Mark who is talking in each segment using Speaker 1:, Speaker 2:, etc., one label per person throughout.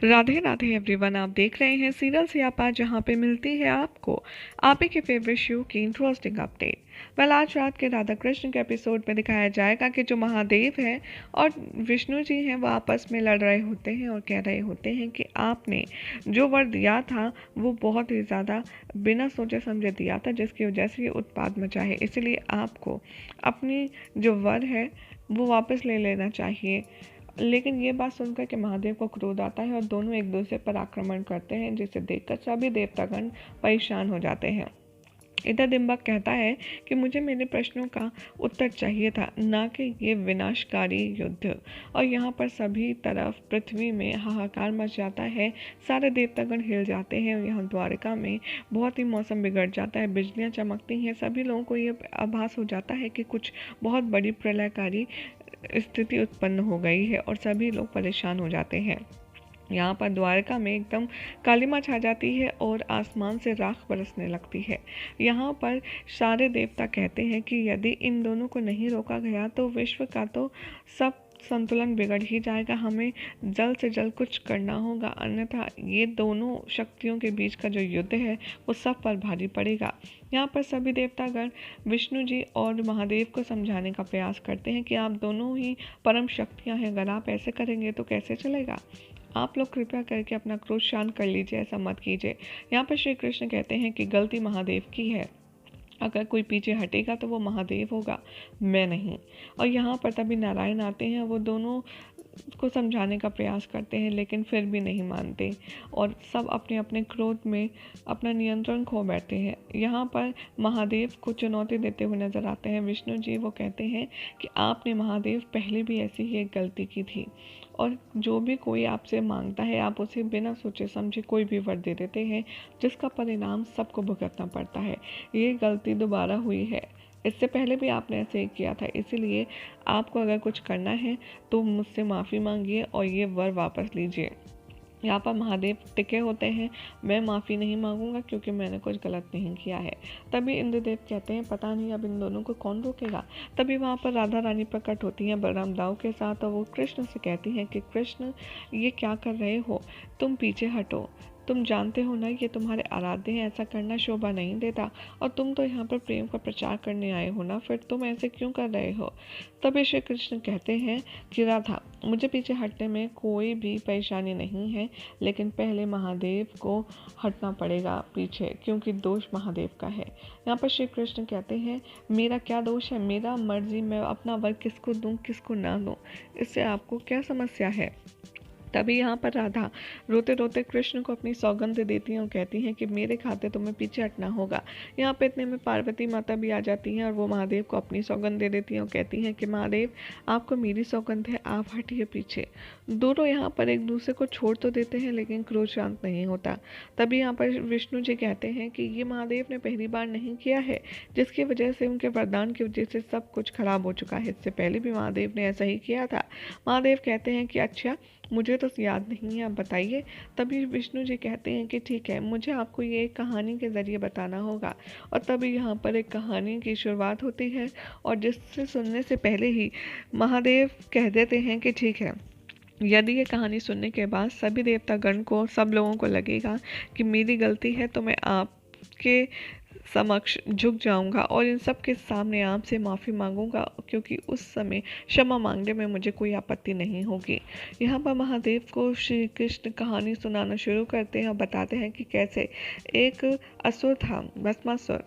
Speaker 1: Radhe Radhe everyone, आप देख रहे हैं सीरियल सियापा, जहां पे मिलती है आपको आप ही के फेवरेट शो की इंटरेस्टिंग अपडेट। आज रात के राधा कृष्ण के एपिसोड में दिखाया जाएगा कि जो महादेव है और विष्णु जी हैं वो आपस में लड़ रहे होते हैं और कह रहे होते हैं कि आपने जो वर दिया था वो बहुत ही ज़्यादा बिना सोचे समझे दिया था, जिसकी वजह से ये उत्पात मचा है। इसलिए आपको अपनी जो वर है वो वापस ले लेना चाहिए। लेकिन ये बात सुनकर के महादेव को क्रोध आता है और दोनों एक दूसरे पर आक्रमण करते हैं, जिसे देखकर सभी देवतागण परेशान हो जाते हैं। इधर डिम्बक कहता है कि मुझे मेरे प्रश्नों का उत्तर चाहिए था, ना कि ये विनाशकारी युद्ध। और यहाँ पर सभी तरफ पृथ्वी में हाहाकार मच जाता है, सारे देवतागण हिल जाते हैं। यहाँ द्वारका में बहुत ही मौसम बिगड़ जाता है, बिजलियाँ चमकती हैं। सभी लोगों को ये आभास हो जाता है कि कुछ बहुत बड़ी प्रलयकारी स्थिति उत्पन्न हो गई है और सभी लोग परेशान हो जाते हैं। यहाँ पर द्वारका में एकदम कालिमा छा जाती है और आसमान से राख बरसने लगती है। यहाँ पर सारे देवता कहते हैं कि यदि इन दोनों को नहीं रोका गया तो विश्व का तो सब संतुलन बिगड़ ही जाएगा। हमें जल्द से जल्द कुछ करना होगा, अन्यथा ये दोनों शक्तियों के बीच का जो युद्ध है वो सब पर भारी पड़ेगा। यहाँ पर सभी देवतागण विष्णु जी और महादेव को समझाने का प्रयास करते हैं कि आप दोनों ही परम शक्तियाँ हैं, अगर आप ऐसे करेंगे तो कैसे चलेगा। आप लोग कृपया करके अपना क्रोध शांत कर लीजिए, ऐसा मत कीजिए। यहाँ पर श्री कृष्ण कहते हैं कि गलती महादेव की है, अगर कोई पीछे हटेगा तो वो महादेव होगा, मैं नहीं। और यहाँ पर तभी नारायण आते हैं, वो दोनों को समझाने का प्रयास करते हैं लेकिन फिर भी नहीं मानते और सब अपने अपने क्रोध में अपना नियंत्रण खो बैठते हैं। यहाँ पर महादेव को चुनौती देते हुए नजर आते हैं विष्णु जी। वो कहते हैं कि आपने महादेव पहले भी ऐसी ही एक गलती की थी और जो भी कोई आपसे मांगता है आप उसे बिना सोचे समझे कोई भी वर दे देते हैं, जिसका परिणाम सबको भुगतना पड़ता है। ये गलती दोबारा हुई है, इससे पहले भी आपने ऐसे ही किया था, इसीलिए आपको अगर कुछ करना है तो मुझसे माफ़ी मांगिए और ये वर वापस लीजिए। यहाँ पर महादेव टिके होते हैं, मैं माफ़ी नहीं मांगूंगा क्योंकि मैंने कुछ गलत नहीं किया है। तभी इंद्रदेव कहते हैं पता नहीं अब इन दोनों को कौन रोकेगा। तभी वहाँ पर राधा रानी प्रकट होती हैं बलराम दाऊ के साथ और वो कृष्ण से कहती हैं कि कृष्ण ये क्या कर रहे हो, तुम पीछे हटो, तुम जानते हो ना ये तुम्हारे आराध्य हैं, ऐसा करना शोभा नहीं देता। और तुम तो यहाँ पर प्रेम का प्रचार करने आए हो ना, फिर तुम ऐसे क्यों कर रहे हो। तभी श्री कृष्ण कहते हैं कि राधा, मुझे पीछे हटने में कोई भी परेशानी नहीं है, लेकिन पहले महादेव को हटना पड़ेगा पीछे, क्योंकि दोष महादेव का है। यहाँ पर श्री कृष्ण कहते हैं मेरा क्या दोष है, मेरा मर्जी, मैं अपना वर किसको दूँ किसको ना दूँ, इससे आपको क्या समस्या है। तभी यहाँ पर राधा रोते रोते कृष्ण को अपनी सौगंध देती हैं और कहती हैं कि मेरे खाते तुम्हें पीछे हटना होगा। यहाँ पे इतने में पार्वती माता भी आ जाती हैं और वो महादेव को अपनी सौगंध दे देती हैं और कहती हैं कि महादेव आपको मेरी सौगंध है, आप हटिए पीछे। दोनों यहाँ पर एक दूसरे को छोड़ तो देते हैं लेकिन क्रोध शांत नहीं होता। तभी यहाँ पर विष्णु जी कहते हैं कि ये महादेव ने पहली बार नहीं किया है, जिसकी वजह से उनके वरदान की वजह से सब कुछ खराब हो चुका है। इससे पहले भी महादेव ने ऐसा ही किया था। महादेव कहते हैं कि अच्छा, मुझे तो याद नहीं है, आप बताइए। तभी विष्णु जी कहते हैं कि ठीक है, मुझे आपको ये एक कहानी के ज़रिए बताना होगा। और तभी यहाँ पर एक कहानी की शुरुआत होती है और जिससे सुनने से पहले ही महादेव कह देते हैं कि ठीक है, यदि ये कहानी सुनने के बाद सभी देवतागण को, सब लोगों को लगेगा कि मेरी गलती है तो मैं आपके समक्ष झुक जाऊंगा और इन सब के सामने आपसे माफ़ी मांगूंगा, क्योंकि उस समय क्षमा मांगने में मुझे कोई आपत्ति नहीं होगी। यहाँ पर महादेव को श्री कृष्ण कहानी सुनाना शुरू करते हैं और बताते हैं कि कैसे एक असुर था, भस्मासुर,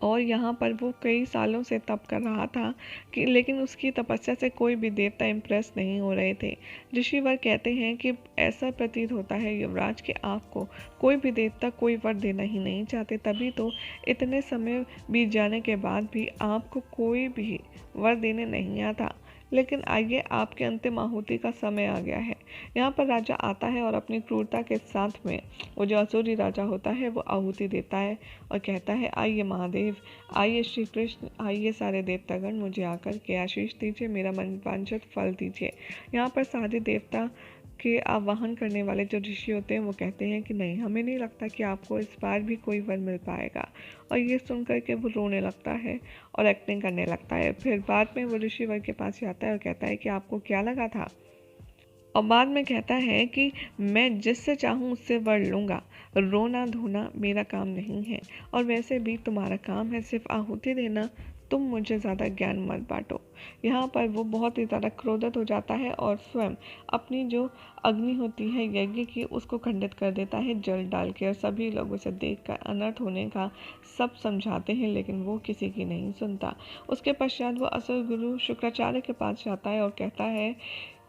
Speaker 1: और यहाँ पर वो कई सालों से तप कर रहा था कि लेकिन उसकी तपस्या से कोई भी देवता इम्प्रेस नहीं हो रहे थे। ऋषिवर कहते हैं कि ऐसा प्रतीत होता है युवराज कि आपको कोई भी देवता कोई वर देना ही नहीं चाहते, तभी तो इतने समय बीत जाने के बाद भी आपको कोई भी वर देने नहीं आता। लेकिन आइए, आपके अंतिम आहुति का समय आ गया है। यहाँ पर राजा आता है और अपनी क्रूरता के साथ में वो जो असुरी राजा होता है वो आहुति देता है और कहता है आइए महादेव, आइए श्री कृष्ण, आइए सारे देवतागण, मुझे आकर के आशीष दीजिए, मेरा मनवांछित फल दीजिए। यहाँ पर सारे देवता के आवाहन करने वाले जो ऋषि होते हैं वो कहते हैं कि नहीं, हमें नहीं लगता कि आपको इस बार भी कोई वर मिल पाएगा। और ये सुन कर के वो रोने लगता है और एक्टिंग करने लगता है। फिर बाद में वो ऋषिवर के पास जाता है और कहता है कि आपको क्या लगा था, और बाद में कहता है कि मैं जिससे चाहूँ उससे वर लूँगा, रोना धोना मेरा काम नहीं है, और वैसे भी तुम्हारा काम है सिर्फ आहुति देना, तुम मुझे ज़्यादा ज्ञान मत बांटो। यहाँ पर वो बहुत ही ज़्यादा क्रोधित हो जाता है और स्वयं अपनी जो अग्नि होती है यज्ञ की उसको खंडित कर देता है जल डाल के, और सभी लोग उसे देख कर अनर्थ होने का सब समझाते हैं, लेकिन वो किसी की नहीं सुनता। उसके पश्चात वो असुर गुरु शुक्राचार्य के पास जाता है और कहता है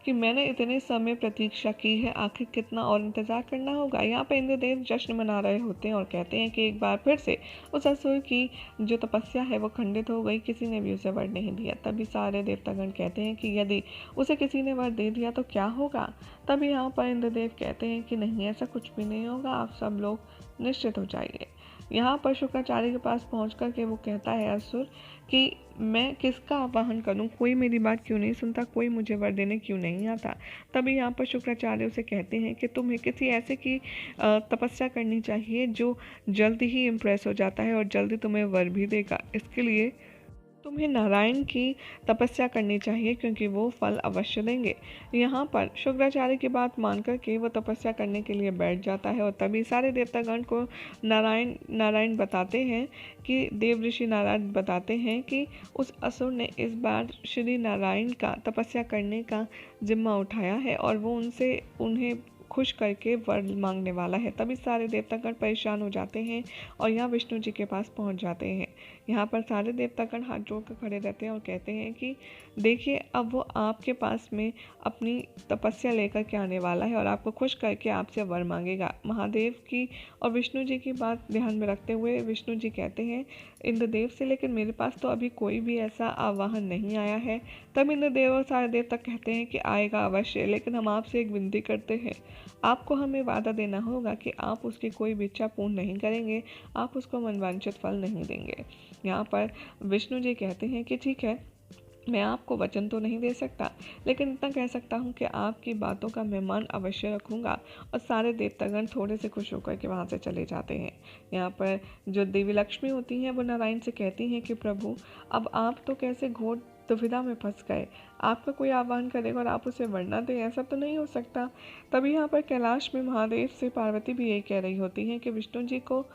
Speaker 1: कि मैंने इतने समय प्रतीक्षा की है, आखिर कितना और इंतजार करना होगा। यहाँ पर इंद्रदेव जश्न मना रहे होते हैं और कहते हैं कि एक बार फिर से उस असुर की जो तपस्या है वो खंडित हो गई, किसी ने भी उसे वर नहीं दिया। तभी सारे देवतागण कहते हैं कि यदि उसे किसी ने वर दे दिया तो क्या होगा। तभी यहाँ पर इंद्रदेव कहते हैं कि नहीं, ऐसा कुछ भी नहीं होगा, आप सब लोग निश्चित हो जाइए। यहाँ पर शुक्राचार्य के पास पहुँच कर के वो कहता है असुर कि मैं किसका आवाहन करूं, कोई मेरी बात क्यों नहीं सुनता, कोई मुझे वर देने क्यों नहीं आता। तभी यहाँ पर शुक्राचार्य उसे कहते हैं कि तुम्हें किसी ऐसे की तपस्या करनी चाहिए जो जल्दी ही इम्प्रेस हो जाता है और जल्दी तुम्हें वर भी देगा। इसके लिए तुम्हें नारायण की तपस्या करनी चाहिए, क्योंकि वो फल अवश्य देंगे। यहाँ पर शुक्राचार्य की बात मानकर के वो तपस्या करने के लिए बैठ जाता है, और तभी सारे देवतागण को नारायण बताते हैं कि देव ऋषि नारायण बताते हैं कि उस असुर ने इस बार श्री नारायण का तपस्या करने का जिम्मा उठाया है और वो उन्हें खुश करके वर मांगने वाला है। तभी सारे देवतागण परेशान हो जाते हैं और यहाँ विष्णु जी के पास पहुँच जाते हैं। यहाँ पर सारे देवतागण हाथ जोड़ कर खड़े रहते हैं और कहते हैं कि देखिए, अब वो आपके पास में अपनी तपस्या लेकर के आने वाला है और आपको खुश करके आपसे वर मांगेगा। महादेव की और विष्णु जी की बात ध्यान में रखते हुए विष्णु जी कहते हैं इंद्रदेव से, लेकिन मेरे पास तो अभी कोई भी ऐसा आवाहन नहीं आया है। तब इंद्रदेव और सारे देवता कहते हैं कि आएगा अवश्य, लेकिन हम आपसे एक विनती करते हैं, आपको हमें वादा देना होगा कि आप उसकी कोई भी इच्छा पूर्ण नहीं करेंगे, आप उसको मनवांछित फल नहीं देंगे। यहाँ पर विष्णु जी कहते हैं कि ठीक है, मैं आपको वचन तो नहीं दे सकता, लेकिन इतना कह सकता हूँ कि आपकी बातों का मैं मान अवश्य रखूँगा। और सारे देवतागण थोड़े से खुश होकर के वहाँ से चले जाते हैं। यहाँ पर जो देवी लक्ष्मी होती हैं वो नारायण से कहती हैं कि प्रभु, अब आप तो कैसे घोर दुविधा में फंस गए, आपका कोई आह्वान करेगा और आप उसे वर न दें, ऐसा तो नहीं हो सकता। तभी यहाँ पर कैलाश में महादेव से पार्वती भी यही कह रही होती हैं कि विष्णु जी को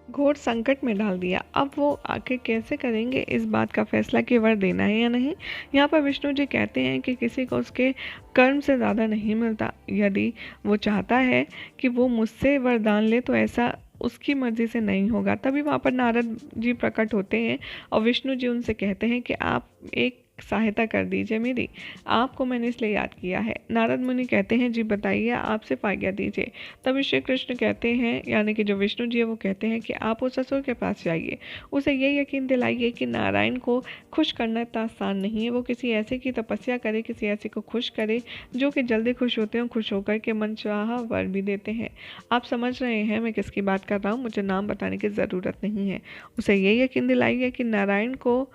Speaker 1: घोर संकट में डाल दिया, अब वो आखिर कैसे करेंगे इस बात का फैसला कि वर देना है या नहीं। यहाँ पर विष्णु जी कहते हैं कि किसी को उसके कर्म से ज़्यादा नहीं मिलता, यदि वो चाहता है कि वो मुझसे वरदान ले तो ऐसा उसकी मर्जी से नहीं होगा। तभी वहाँ पर नारद जी प्रकट होते हैं और विष्णु जी उनसे कहते हैं कि आप एक सहायता कर दीजिए मेरी, आपको मैंने इसलिए याद किया है। नारद मुनि कहते हैं जी बताइए, आप सिर्फ आज्ञा दीजिए। तभी श्री कृष्ण कहते हैं, यानी कि जो विष्णु जी है वो कहते हैं कि आप उस असुर के पास जाइए, उसे ये यकीन दिलाइए कि नारायण को खुश करना इतना आसान नहीं है। वो किसी ऐसे की तपस्या करे, किसी ऐसे को खुश करे जो कि जल्दी खुश होते हैं, खुश होकर के मनचाहा वर भी देते हैं। आप समझ रहे हैं मैं किसकी बात कर रहा हूँ, मुझे नाम बताने की ज़रूरत नहीं है। उसे ये यकीन दिलाइए कि नारायण को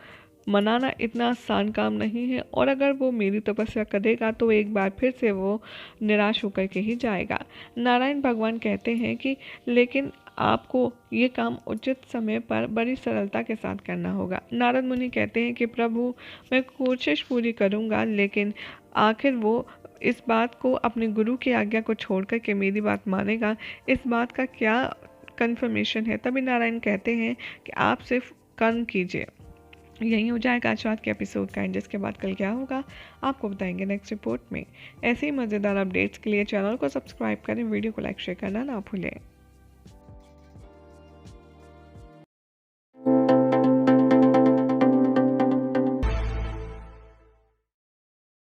Speaker 1: मनाना इतना आसान काम नहीं है, और अगर वो मेरी तपस्या करेगा तो एक बार फिर से वो निराश होकर के ही जाएगा। नारायण भगवान कहते हैं कि लेकिन आपको ये काम उचित समय पर बड़ी सरलता के साथ करना होगा। नारद मुनि कहते हैं कि प्रभु, मैं कोशिश पूरी करूँगा, लेकिन आखिर वो इस बात को अपने गुरु की आज्ञा को छोड़ कर के मेरी बात मानेगा, इस बात का क्या कन्फर्मेशन है। तभी नारायण कहते हैं कि आप सिर्फ कर्म कीजिए। यही हो जाएगा आज रात के एपिसोड का एंड, जिसके बाद कल क्या होगा आपको बताएंगे नेक्स्ट रिपोर्ट में। ऐसे ही मज़ेदार अपडेट्स के लिए चैनल को सब्सक्राइब करें, वीडियो को लाइक शेयर करना ना भूलें।